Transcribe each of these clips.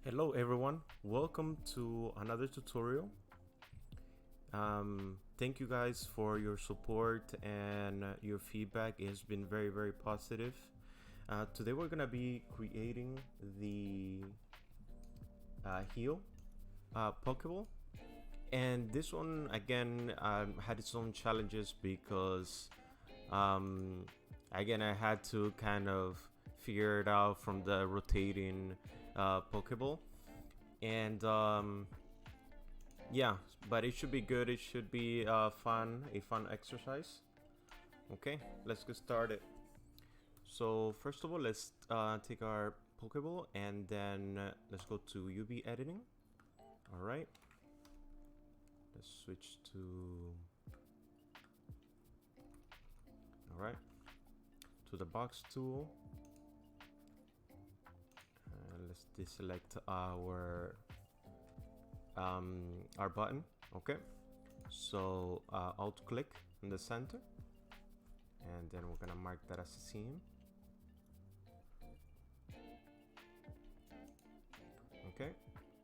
Hello everyone, welcome to another tutorial. Thank you guys for your support and your feedback. It has been very positive. Today we're gonna be creating the heal Pokeball, and this one again had its own challenges because again I had to kind of figure it out from the rotating Pokeball. And yeah, but it should be good. It should be a fun exercise. Okay, let's get started. So first of all, let's take our Pokeball and then let's go to UV editing. All right, let's switch to the box tool. Let's deselect our button. Okay, so alt click in the center, and then we're gonna mark that as a seam. Okay,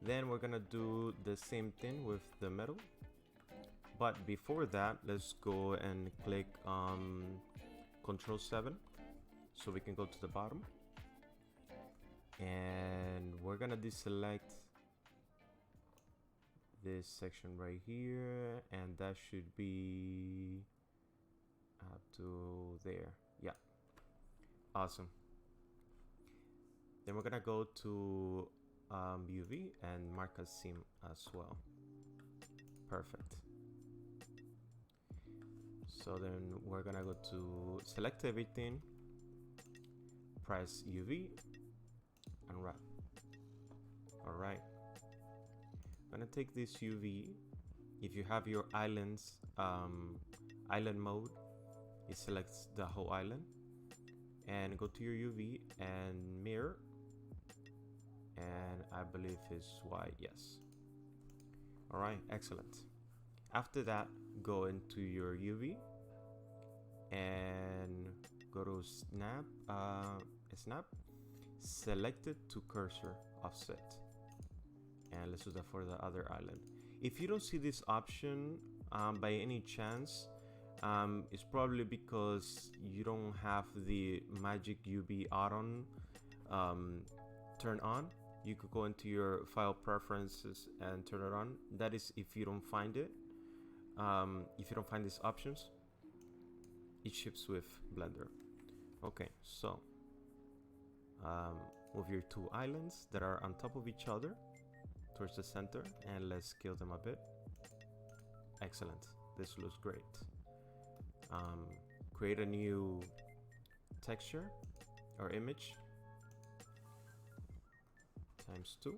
then we're gonna do the same thing with the metal, but before that let's go and click Control 7 so we can go to the bottom, and we're gonna deselect this section right here, and that should be up to there. Yeah, awesome. Then we're gonna go to UV and mark a seam as well. Perfect. So then we're gonna go to select everything, press UV and wrap. All right, I'm gonna take this UV. If you have your islands island mode, it selects the whole island, and go to your UV and mirror, and I believe it's white. Yes. All right, excellent. After that, go into your UV and go to snap, select it to cursor offset, and let's do that for the other island. If you don't see this option by any chance, it's probably because you don't have the magic UV add-on turned on. You could go into your file preferences and turn it on. That is if you don't find it. If you don't find these options, it ships with Blender. Okay, so move your two islands that are on top of each other towards the center, and let's scale them a bit. Excellent, this looks great. Create a new texture or image, ×2.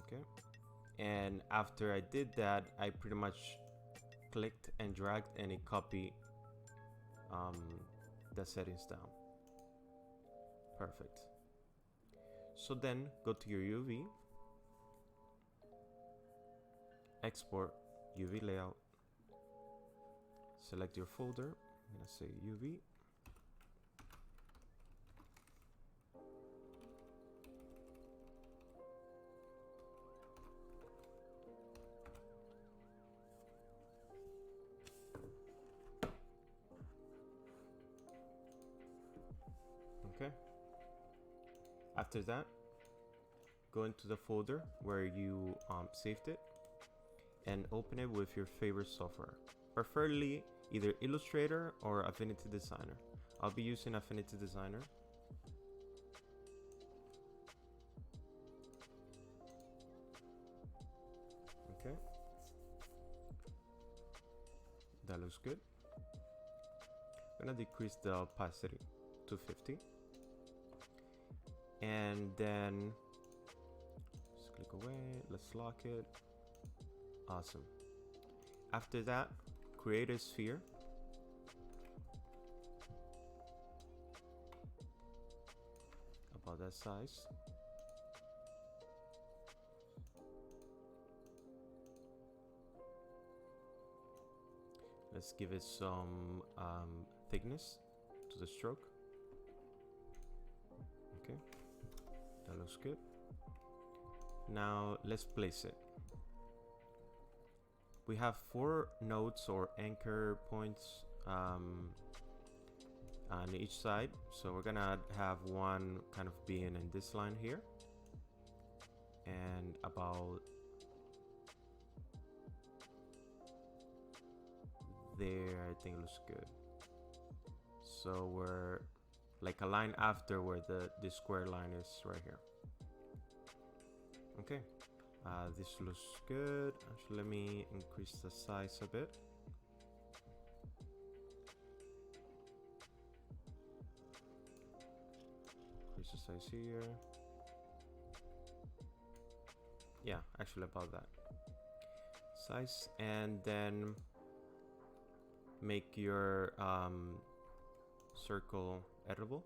Okay, and after I did that, I pretty much clicked and dragged, and it copied the settings down. Perfect. So then go to your UV, export UV layout, select your folder. I'm gonna say UV, okay. After that, go into the folder where you saved it and open it with your favorite software, preferably either Illustrator or Affinity Designer. I'll be using Affinity Designer. Okay, that looks good. I'm gonna decrease the opacity to 50, and then just click away. Let's lock it. Awesome. After that, create a sphere. About that size. Let's give it some thickness to the stroke. Okay, that looks good. Now let's place it. We have 4 nodes or anchor points on each side, so we're gonna have one kind of being in this line here, and about there. I think it looks good. So we're like a line after where the square line is right here. Okay, this looks good. Actually, let me increase the size a bit. Increase the size here. Yeah, actually about that size, and then make your circle editable.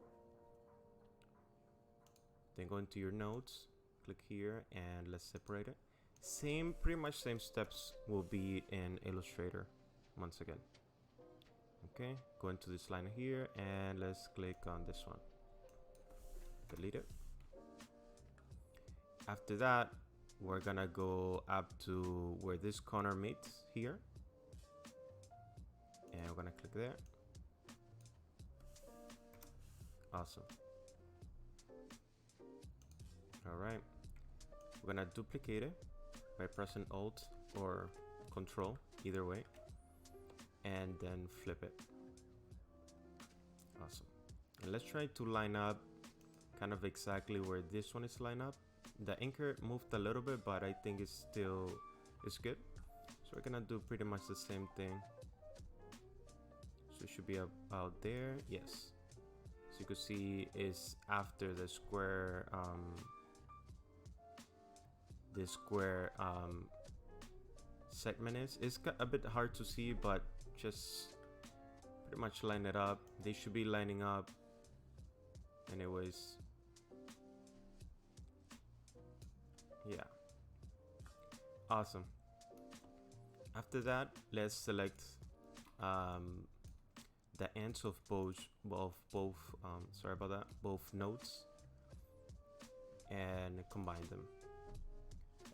Then go into your nodes, click here, and let's separate it. Pretty much same steps will be in Illustrator once again. Okay, go into this line here, and let's click on this one. Delete it. After that, we're gonna go up to where this corner meets here, and we're gonna click there. Awesome. All right, we're gonna duplicate it by pressing Alt or Control, either way, and then flip it. Awesome. And let's try to line up kind of exactly where this one is lined up. The anchor moved a little bit, but I think it's good. So we're gonna do pretty much the same thing. So it should be about there. Yes. So you can see is after the square segment is. It's a bit hard to see, but just pretty much line it up. They should be lining up anyways. Yeah, awesome. After that, let's select the ends of both nodes and combine them.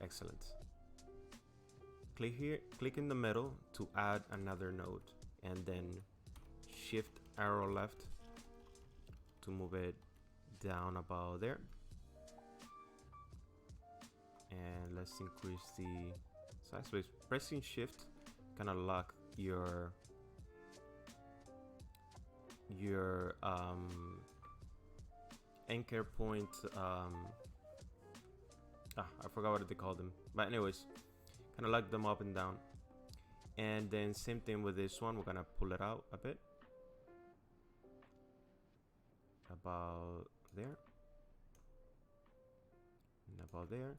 Excellent. Click here, click in the middle to add another node, and then shift arrow left to move it down about there. And let's increase the size. So pressing shift gonna lock your anchor point. I forgot what they call them, but anyways, kind of lock them up and down. And then same thing with this one. We're gonna pull it out a bit, about there and about there.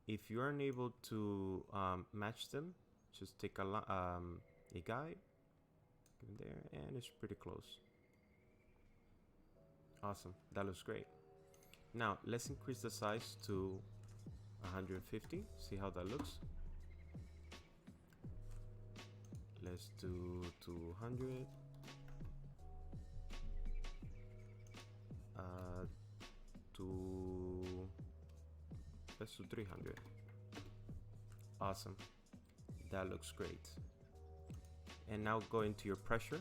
If you aren't able to match them, just take a guide, give it there, and it's pretty close. Awesome, that looks great. Now let's increase the size to 150. See how that looks. Let's do 200. Let's do 300. Awesome, that looks great. And now go into your pressure.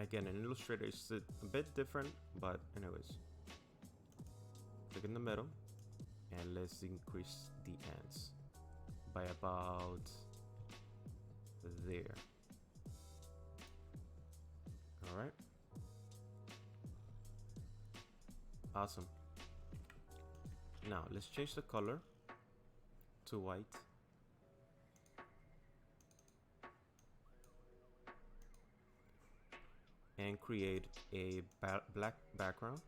Again, in Illustrator it's a bit different, but anyways, click in the middle and let's increase the ends by about there. All right, awesome. Now let's change the color to white. And create a black background.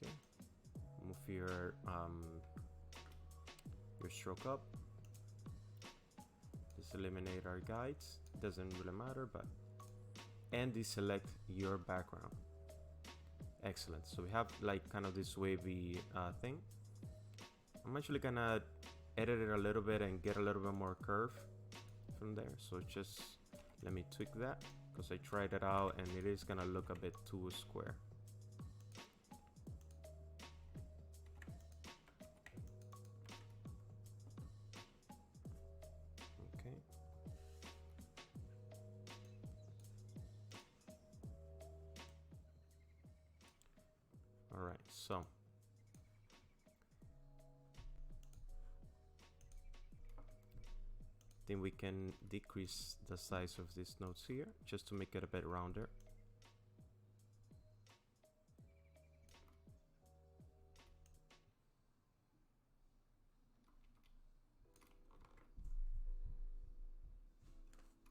Okay, move your stroke up. Just eliminate our guides. Doesn't really matter, but and deselect your background. Excellent. So we have like kind of this wavy thing. I'm actually gonna edit it a little bit and get a little bit more curve from there. So just Let me tweak that because I tried it out and it is gonna look a bit too square. Okay. All right, so then we can decrease the size of these nodes here just to make it a bit rounder.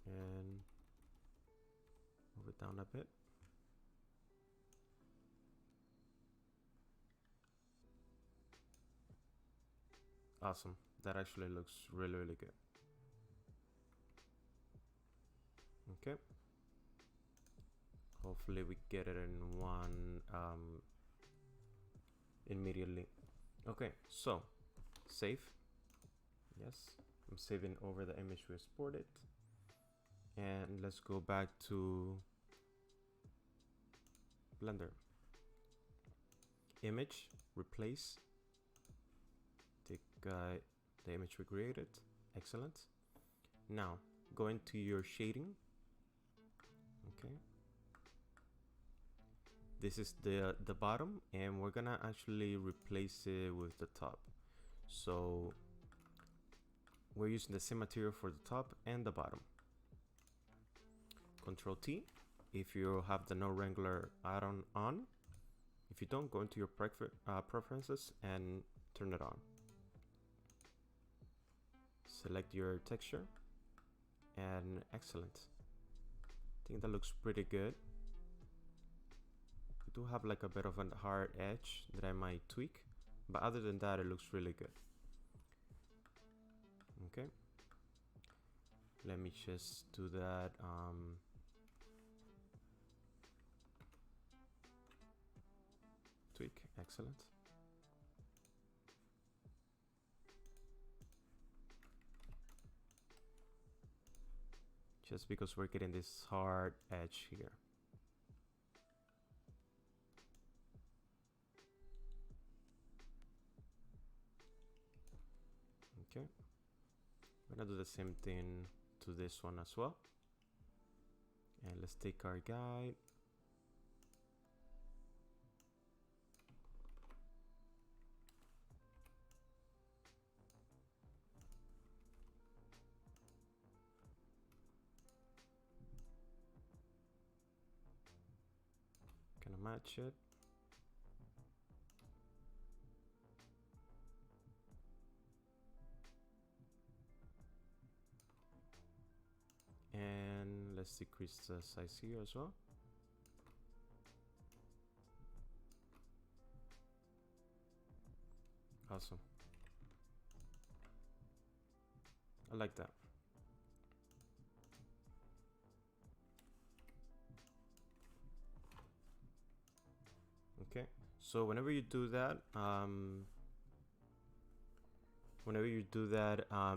And move it down a bit. Awesome. That actually looks really, really good. Okay. Hopefully we get it in one immediately. Okay, so save. Yes, I'm saving over the image we exported. And let's go back to Blender. Image, replace. Take the image we created. Excellent. Now go into your shading. Okay. This is the bottom, and we're gonna actually replace it with the top. So we're using the same material for the top and the bottom. Control T if you have the No Wrangler add-on on. If you don't, go into your preferences and turn it on. Select your texture, and excellent. I think that looks pretty good. We do have like a bit of a hard edge that I might tweak, but other than that, it looks really good. Okay, let me just do that. Tweak, excellent. Just because we're getting this hard edge here. Okay, we're gonna do the same thing to this one as well. And let's take our guide. Gonna match it. And let's decrease the size here as well. Awesome. I like that. Okay, so whenever you do that,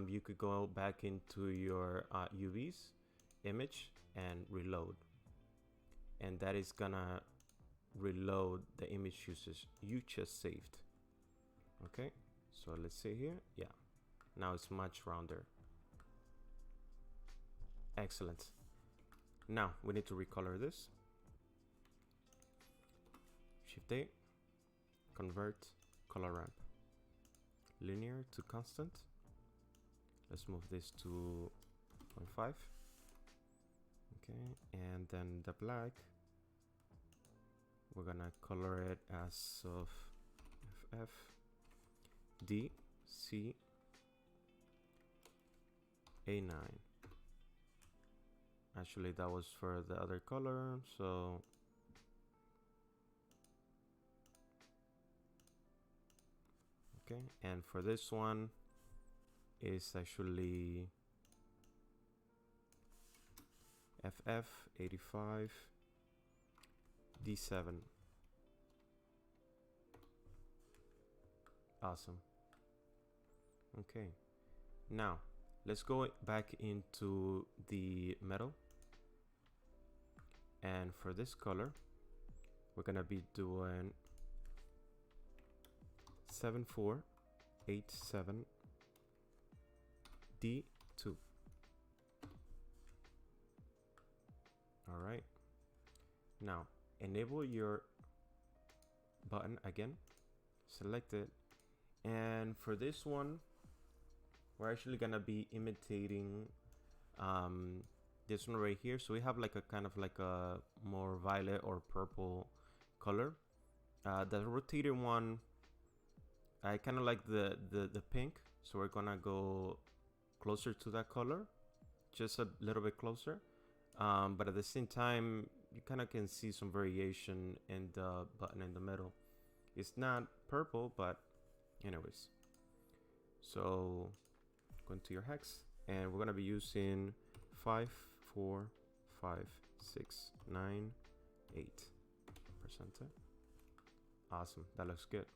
you could go back into your UVs, image, and reload, and that is gonna reload the image you just saved. Okay, so let's see here. Yeah, now it's much rounder. Excellent. Now we need to recolor this. Shift A, convert color ramp, linear to constant. Let's move this to 0.5. Okay, and then the black, we're gonna color it as of FF D C A9. Actually, that was for the other color, so okay, and for this one is actually FF85 D7. Awesome. Okay, now let's go back into the metal And for this color, we're gonna be doing 7487 D2. All right. Now enable your button again, select it, and for this one, we're actually gonna be imitating this one right here. So we have like a kind of like a more violet or purple color. The rotated one, I kind of like the pink, so we're gonna go closer to that color, just a little bit closer. But at the same time, you kind of can see some variation in the button in the middle. It's not purple, but anyways. So go into your hex, and we're gonna be using 5, 4, 5, 6, 9, 8%. Awesome, that looks good.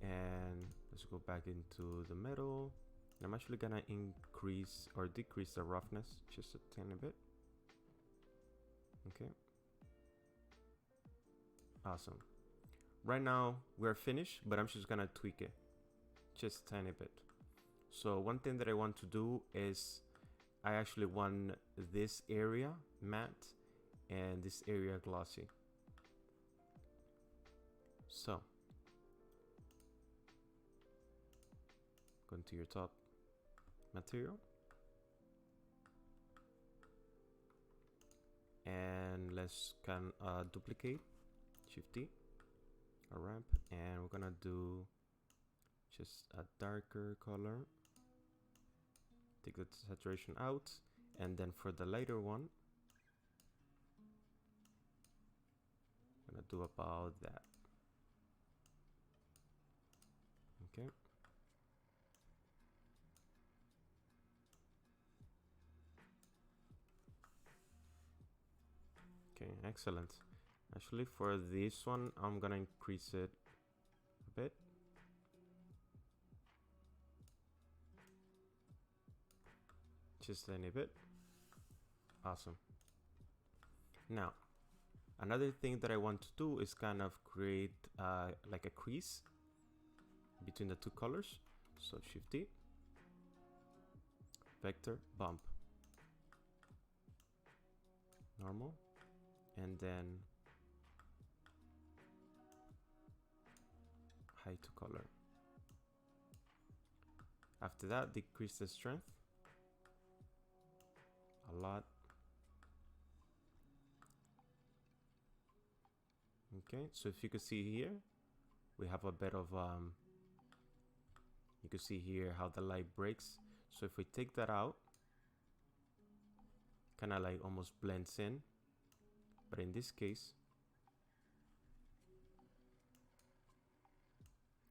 And let's go back into the middle. I'm actually gonna increase or decrease the roughness just a tiny bit. Okay. Awesome. Right now we're finished, but I'm just gonna tweak it just a tiny bit. So one thing that I want to do is I actually want this area matte and this area glossy. So go into your top material and let's duplicate, Shift D, a ramp, and we're gonna do just a darker color. Take the saturation out, and then for the lighter one, I'm gonna do about that. Okay. Okay, excellent. Actually, for this one, I'm gonna increase it a bit. Just a tiny bit. Awesome. Now, another thing that I want to do is kind of create like a crease between the two colors. So Shift D, vector, bump, normal, and then height to color. After that, decrease the strength a lot. Okay, so if you could see here, we have a bit of you can see here how the light breaks. So if we take that out, kind of like almost blends in, but in this case,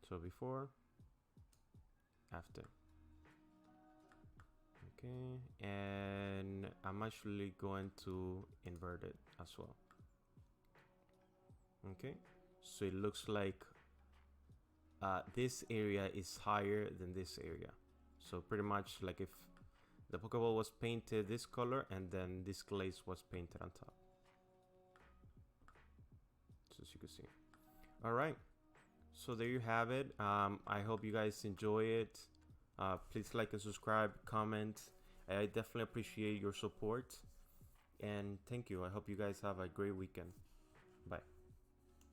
so before, after. Okay, and I'm actually going to invert it as well. Okay, so it looks like this area is higher than this area. So pretty much like if the Pokeball was painted this color and then this glaze was painted on top. So as you can see. All right, so there you have it. I hope you guys enjoy it. Please like and subscribe, comment. I definitely appreciate your support, and thank you. I hope you guys have a great weekend. Bye.